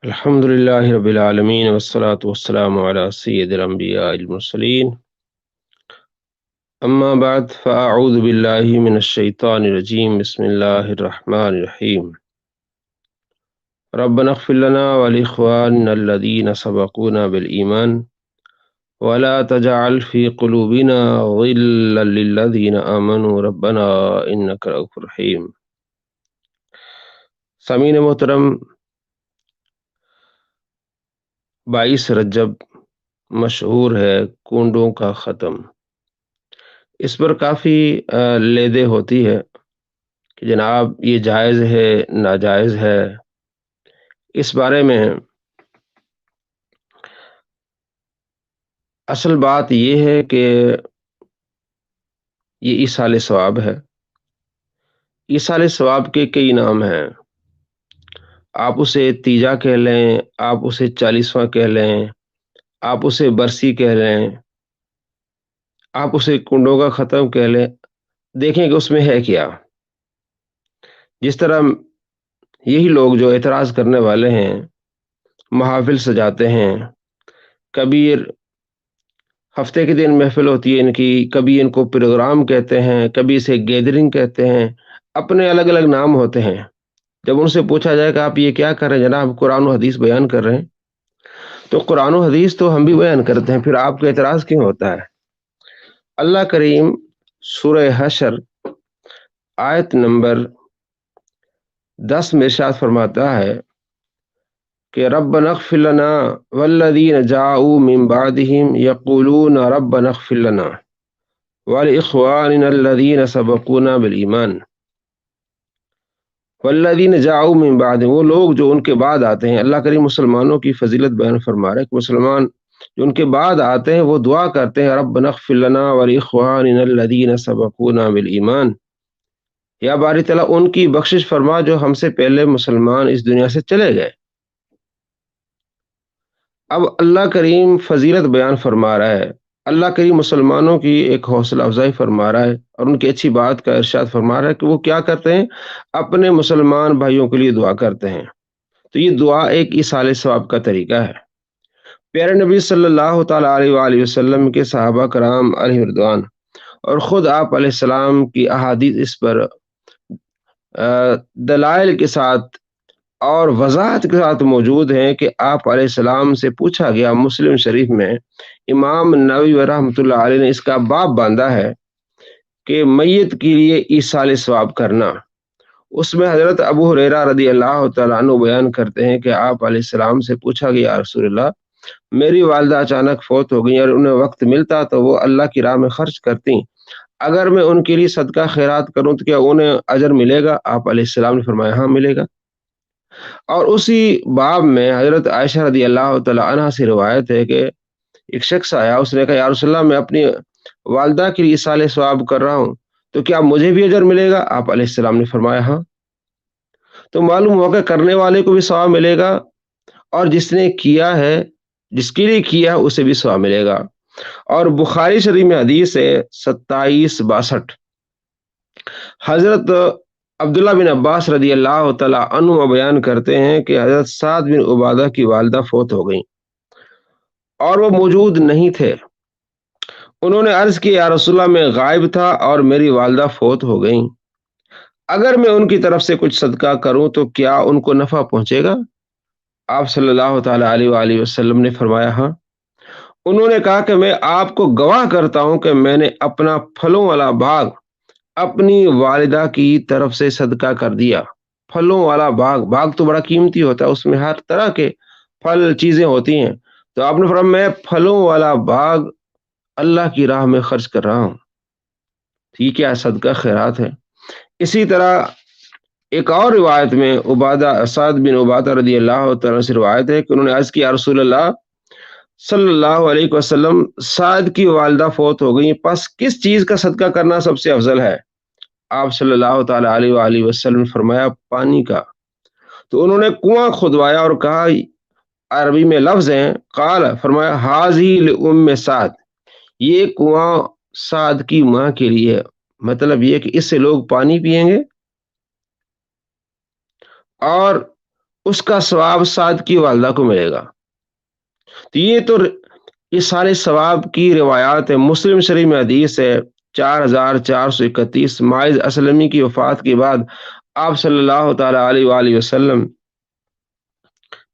الحمد لله رب العالمين والصلاة والسلام على سيد الأنبياء المرسلين. أما بعد فأعوذ بالله من الشيطان الرجيم. بسم الله الرحمن الرحيم. ربنا اغفر لنا ولإخواننا الذين سبقونا بالإيمان ولا تجعل في قلوبنا غلا للذين آمنوا ربنا إنك رؤوف رحيم. سامعین محترم، 22 رجب مشہور ہے کنڈوں کا ختم. اس پر کافی لیدے ہوتی ہے کہ جناب یہ جائز ہے ناجائز ہے. اس بارے میں اصل بات یہ ہے کہ یہ ایصال ثواب ہے. ایصال ثواب کے کئی نام ہیں. آپ اسے تیجا کہہ لیں، آپ اسے 40واں کہہ لیں، آپ اسے برسی کہہ لیں، آپ اسے کنڈوں کا ختم کہہ لیں. دیکھیں کہ اس میں ہے کیا. جس طرح یہی لوگ جو اعتراض کرنے والے ہیں محافل سجاتے ہیں، کبھی ہفتے کے دن محفل ہوتی ہے ان کی، کبھی ان کو پروگرام کہتے ہیں، کبھی اسے گیدرنگ کہتے ہیں، اپنے الگ الگ نام ہوتے ہیں. جب ان سے پوچھا جائے کہ آپ یہ کیا کر رہے ہیں، جناب قرآن و حدیث بیان کر رہے ہیں. تو قرآن و حدیث تو ہم بھی بیان کرتے ہیں، پھر آپ کا اعتراض کیوں ہوتا ہے؟ اللہ کریم سورہ حشر آیت نمبر 10 میں ارشاد فرماتا ہے کہ ربنا اغفر لنا والذین جاءوا من بعدهم یقولون ربنا اغفر لنا ولاخواننا الذین سبقونا بالایمان. والذین جاءوا من بعدهم، وہ لوگ جو ان کے بعد آتے ہیں. اللہ کریم مسلمانوں کی فضیلت بیان فرما رہا ہے کہ مسلمان جو ان کے بعد آتے ہیں وہ دعا کرتے ہیں ربنا اغفر لنا ولاخواننا الذین سبقونا بالایمان، یا باری تعالیٰ ان کی بخشش فرما جو ہم سے پہلے مسلمان اس دنیا سے چلے گئے. اب اللہ کریم فضیلت بیان فرما رہا ہے. اللہ کریم مسلمانوں کی ایک حوصلہ افزائی فرما رہا ہے اور ان کی اچھی بات کا ارشاد فرما رہا ہے کہ وہ کیا کرتے ہیں، اپنے مسلمان بھائیوں کے لیے دعا کرتے ہیں. تو یہ دعا ایک ایصال ثواب کا طریقہ ہے. پیارے نبی صلی اللہ تعالیٰ علیہ وآلہ وسلم کے صحابہ کرام علیہ رضوان اور خود آپ علیہ السلام کی احادیث اس پر دلائل کے ساتھ اور وضاحت کے ساتھ موجود ہیں کہ آپ علیہ السلام سے پوچھا گیا. مسلم شریف میں امام نووی رحمۃ اللہ علیہ نے اس کا باب باندھا ہے کہ میت کے لیے ایصال ثواب کرنا. اس میں حضرت ابو ہریرہ رضی اللہ تعالیٰ عنہ بیان کرتے ہیں کہ آپ علیہ السلام سے پوچھا گیا یا رسول اللہ، میری والدہ اچانک فوت ہو گئی اور انہیں وقت ملتا تو وہ اللہ کی راہ میں خرچ کرتی، اگر میں ان کے لیے صدقہ خیرات کروں تو کیا انہیں اجر ملے گا؟ آپ علیہ السلام نے فرمایا ہاں ملے گا. اور اسی باب میں حضرت عائشہ رضی اللہ تعالیٰ عنہ سے روایت ہے کہ ایک شخص آیا، اس نے کہا یا رسول اللہ میں اپنی والدہ کے لیے ایصال ثواب کر رہا ہوں، تو کیا مجھے بھی اجر ملے گا؟ آپ علیہ السلام نے فرمایا ہاں. تو معلوم ہوا کہ کرنے والے کو بھی ثواب ملے گا اور جس نے کیا ہے، جس کے لیے کیا ہے، اسے بھی ثواب ملے گا. اور بخاری شریف میں حدیث ہے 2762، حضرت عبداللہ بن عباس رضی اللہ تعالیٰ عنہ بیان کرتے ہیں کہ حضرت سعد بن عبادہ کی والدہ فوت ہو گئیں اور وہ موجود نہیں تھے. انہوں نے عرض کی یا رسول اللہ میں غائب تھا اور میری والدہ فوت ہو گئیں، اگر میں ان کی طرف سے کچھ صدقہ کروں تو کیا ان کو نفع پہنچے گا؟ آپ صلی اللہ تعالیٰ علیہ وآلہ وسلم نے فرمایا ہاں. انہوں نے کہا کہ میں آپ کو گواہ کرتا ہوں کہ میں نے اپنا پھلوں والا باغ اپنی والدہ کی طرف سے صدقہ کر دیا. پھلوں والا باغ تو بڑا قیمتی ہوتا ہے، اس میں ہر طرح کے پھل چیزیں ہوتی ہیں. تو آپ نے فرمایا میں پھلوں والا باغ اللہ کی راہ میں خرچ کر رہا ہوں. یہ کیا صدقہ خیرات ہے. اسی طرح ایک اور روایت میں سعد بن عبادہ رضی اللہ تعالیٰ سے روایت ہے کہ انہوں نے عرض کیا رسول اللہ صلی اللہ علیہ وسلم، سعد کی والدہ فوت ہو گئی، پس کس چیز کا صدقہ کرنا سب سے افضل ہے؟ آپ صلی اللہ تعالیٰ علیہ وآلہ وسلم نے فرمایا پانی کا. تو انہوں نے کنواں کھدوایا اور کہا، عربی میں لفظ ہیں، قال فرمایا حاضی لأم سعد، یہ کنواں سعد کی ماں کے لیے، مطلب یہ کہ اس سے لوگ پانی پئیں گے اور اس کا ثواب سعد کی والدہ کو ملے گا۔ تو یہ سارے ثواب کی روایات ہے۔ مسلم شریف میں حدیث ہے 4431، ماعز اسلمی کی وفات کے بعد آپ صلی اللہ تعالی علیہ وآلہ وسلم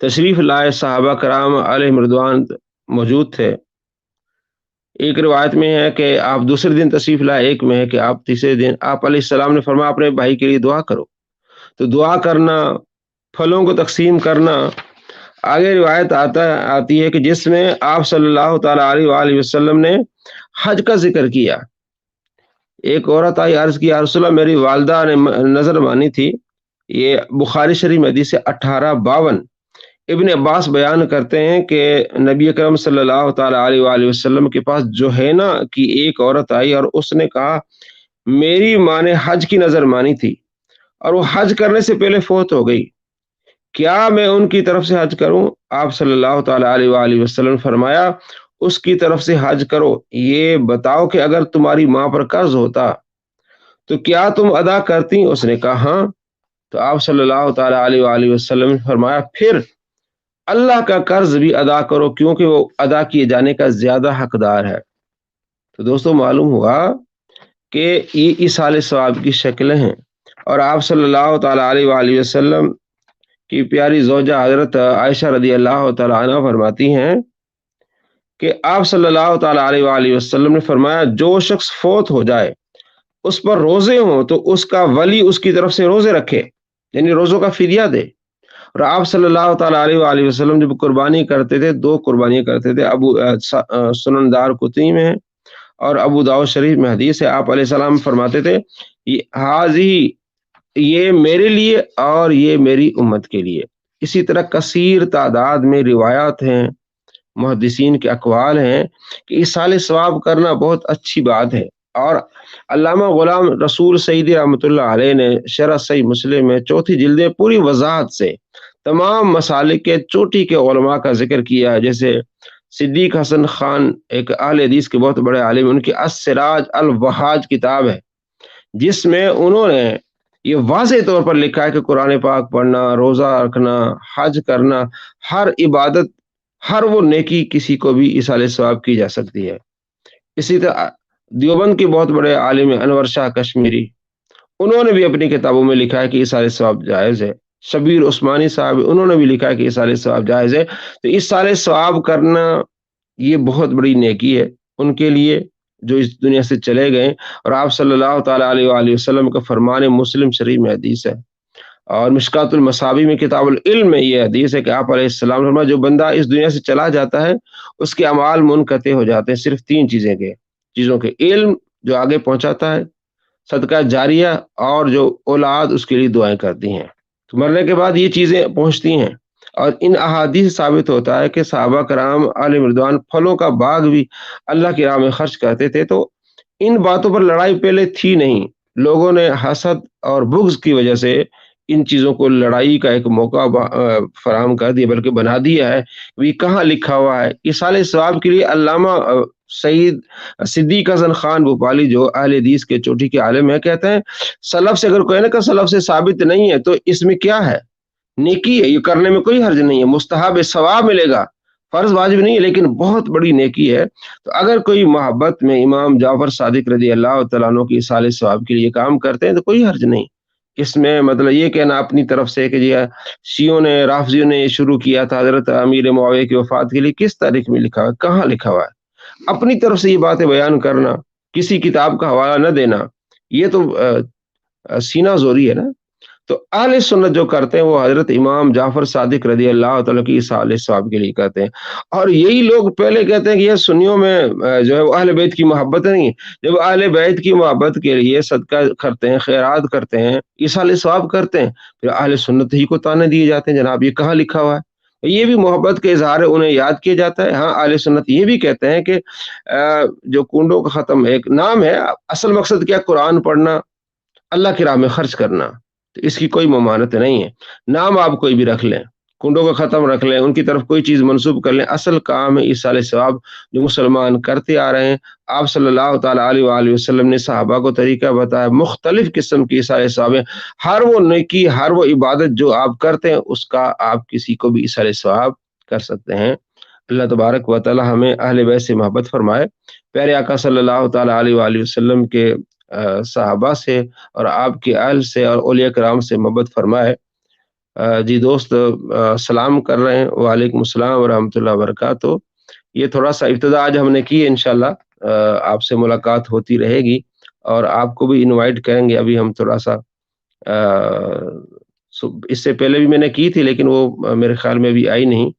تشریف لائے، صحابہ کرام علیہ رضوان موجود تھے۔ ایک روایت میں ہے کہ آپ دوسرے دن تشریف لائے، ایک میں ہے کہ آپ تیسرے دن۔ آپ علیہ السلام نے فرمایا اپنے بھائی کے لیے دعا کرو۔ تو دعا کرنا، پھلوں کو تقسیم کرنا، آگے روایت آتی ہے کہ جس میں آپ صلی اللہ تعالی علیہ وآلہ وسلم نے حج کا ذکر کیا۔ ایک عورت آئی، عرض کی یا رسول اللہ میری والدہ نے نظر مانی تھی۔ یہ بخاری شریف میں حدیث 1852۔ ابن عباس بیان کرتے ہیں کہ نبی اکرم صلی اللہ تعالی علیہ وآلہ وسلم کے پاس جوہینا کی ایک عورت آئی اور اس نے کہا میری ماں نے حج کی نظر مانی تھی اور وہ حج کرنے سے پہلے فوت ہو گئی، کیا میں ان کی طرف سے حج کروں؟ آپ صلی اللہ تعالی علیہ وآلہ وسلم فرمایا اس کی طرف سے حج کرو، یہ بتاؤ کہ اگر تمہاری ماں پر قرض ہوتا تو کیا تم ادا کرتی؟ اس نے کہا ہاں۔ تو آپ صلی اللہ تعالی علیہ وآلہ وسلم نے فرمایا پھر اللہ کا قرض بھی ادا کرو کیونکہ وہ ادا کیے جانے کا زیادہ حقدار ہے۔ تو دوستو معلوم ہوا کہ یہ ایصال ثواب کی شکلیں ہیں، اور آپ صلی اللہ تعالی علیہ وآلہ وسلم کی پیاری زوجہ حضرت عائشہ رضی اللہ تعالی عنہ فرماتی ہیں کہ آپ صلی اللہ تعالی علیہ وآلہ وسلم نے فرمایا جو شخص فوت ہو جائے اس پر روزے ہوں تو اس کا ولی اس کی طرف سے روزے رکھے، یعنی روزوں کا فدیہ دے۔ اور آپ صلی اللہ تعالی علیہ وآلہ وسلم جب قربانی کرتے تھے 2 قربانیاں کرتے تھے، سنن دار قطنی میں اور ابو داؤد شریف میں حدیث ہے، آپ علیہ السلام فرماتے تھے یہ میرے لیے اور یہ میری امت کے لیے۔ اسی طرح کثیر تعداد میں روایات ہیں، محدثین کے اقوال ہیں کہ ایصال ثواب کرنا بہت اچھی بات ہے۔ اور علامہ غلام رسول سعیدی رحمۃ اللہ علیہ نے شرح صحیح مسلم میں 4 جلدیں پوری وضاحت سے تمام مسالک کے چوٹی کے علماء کا ذکر کیا ہے، جیسے صدیق حسن خان ایک اہل حدیث کے بہت بڑے عالم، ان کی السراج الوہاج کتاب ہے جس میں انہوں نے یہ واضح طور پر لکھا ہے کہ قرآن پاک پڑھنا، روزہ رکھنا، حج کرنا، ہر عبادت، ہر وہ نیکی کسی کو بھی ایصال ثواب کی جا سکتی ہے۔ اسی طرح دیوبند کے بہت بڑے عالم انور شاہ کشمیری، انہوں نے بھی اپنی کتابوں میں لکھا ہے کہ ایصال ثواب جائز ہے۔ شبیر عثمانی صاحب انہوں نے بھی لکھا ہے کہ ایصال ثواب جائز ہے۔ تو ایصال ثواب کرنا یہ بہت بڑی نیکی ہے ان کے لیے جو اس دنیا سے چلے گئے، اور آپ صلی اللہ تعالی علیہ وآلہ وسلم کا فرمان مسلم شریف میں حدیث ہے، اور مشکات المصابیح میں کتاب العلم میں یہ حدیث ہے کہ آپ علیہ السلام نے فرمایا جو بندہ اس دنیا سے چلا جاتا ہے اس کے اعمال منقطع ہو جاتے ہیں صرف 3 چیزوں کے، علم جو آگے پہنچاتا ہے، صدقہ جاریہ، اور جو اولاد اس کے لیے دعائیں کرتی ہیں۔ تو مرنے کے بعد یہ چیزیں پہنچتی ہیں، اور ان احادیث سے ثابت ہوتا ہے کہ صحابہ کرام علیہ رضوان پھلوں کا باغ بھی اللہ کی راہ میں خرچ کرتے تھے۔ تو ان باتوں پر لڑائی پہلے تھی نہیں، لوگوں نے حسد اور بغض کی وجہ سے ان چیزوں کو لڑائی کا ایک موقع فراہم کر دیا، بلکہ بنا دیا ہے۔ یہ کہاں لکھا ہوا ہے؟ ایصال ثواب کے لیے علامہ سعید صدیق حسن خان بھوپالی جو اہل حدیث کے چوٹی کے عالم ہیں کہتے ہیں سلف سے اگر کوئی نہ کہ سلف سے ثابت نہیں ہے تو اس میں کیا ہے؟ نیکی ہے، یہ کرنے میں کوئی حرج نہیں ہے، مستحب ثواب ملے گا، فرض واجب نہیں ہے، لیکن بہت بڑی نیکی ہے۔ تو اگر کوئی محبت میں امام جعفر صادق رضی اللہ تعالیٰ عنہ کی ایصال ثواب کے لیے کام کرتے ہیں تو کوئی حرج نہیں اس میں۔ مطلب یہ کہنا اپنی طرف سے کہ جی شیعوں نے، رافضیوں نے یہ شروع کیا تھا حضرت امیر معاویہ کی وفات کے لیے، کس تاریخ میں لکھا ہے؟ کہاں لکھا ہوا ہے؟ اپنی طرف سے یہ باتیں بیان کرنا، کسی کتاب کا حوالہ نہ دینا، یہ تو سینہ زوری ہے نا۔ تو اہل سنت جو کرتے ہیں وہ حضرت امام جعفر صادق رضی اللہ تعالیٰ کی ایصال ثواب کے لیے کرتے ہیں، اور یہی لوگ پہلے کہتے ہیں کہ یہ سنیوں میں جو ہے وہ اہل بیت کی محبت نہیں، جب اہل بیت کی محبت کے لیے صدقہ کرتے ہیں، خیرات کرتے ہیں، ایصال ثواب کرتے ہیں، پھر اہل سنت ہی کو تانے دیے جاتے ہیں جناب یہ کہاں لکھا ہوا ہے؟ یہ بھی محبت کے اظہار ہے، انہیں یاد کیا جاتا ہے۔ ہاں اہل سنت یہ بھی کہتے ہیں کہ جو کنڈوں کا ختم ایک نام ہے، اصل مقصد کیا؟ قرآن پڑھنا، اللہ کی راہ میں خرچ کرنا، تو اس کی کوئی ممانعت نہیں ہے، نام آپ کوئی بھی رکھ لیں، کنڈوں کو ختم رکھ لیں، ان کی طرف کوئی چیز منسوب کر لیں، اصل کام ہے ایصال ثواب جو مسلمان کرتے آ رہے ہیں۔ آپ صلی اللہ تعالیٰ علیہ وآلہ وسلم نے صحابہ کو طریقہ بتایا، مختلف قسم کی ایصال ثواب ہیں، ہر وہ نیکی، ہر وہ عبادت جو آپ کرتے ہیں اس کا آپ کسی کو بھی ایصال ثواب کر سکتے ہیں۔ اللہ تبارک و تعالی ہمیں اہل بیت سے محبت فرمائے، پیارے آقا صلی اللہ تعالیٰ علیہ وآلہ وسلم کے صحابہ سے اور آپ کے اہل سے اور اولیاء کرام سے محبت فرمائے۔ جی دوست سلام کر رہے ہیں، وعلیکم السلام ورحمۃ اللہ وبرکاتہ۔ یہ تھوڑا سا ابتدا آج ہم نے کی ہے، انشاءاللہ آپ سے ملاقات ہوتی رہے گی اور آپ کو بھی انوائٹ کریں گے۔ ابھی ہم تھوڑا سا اس سے پہلے بھی میں نے کی تھی لیکن وہ میرے خیال میں بھی آئی نہیں۔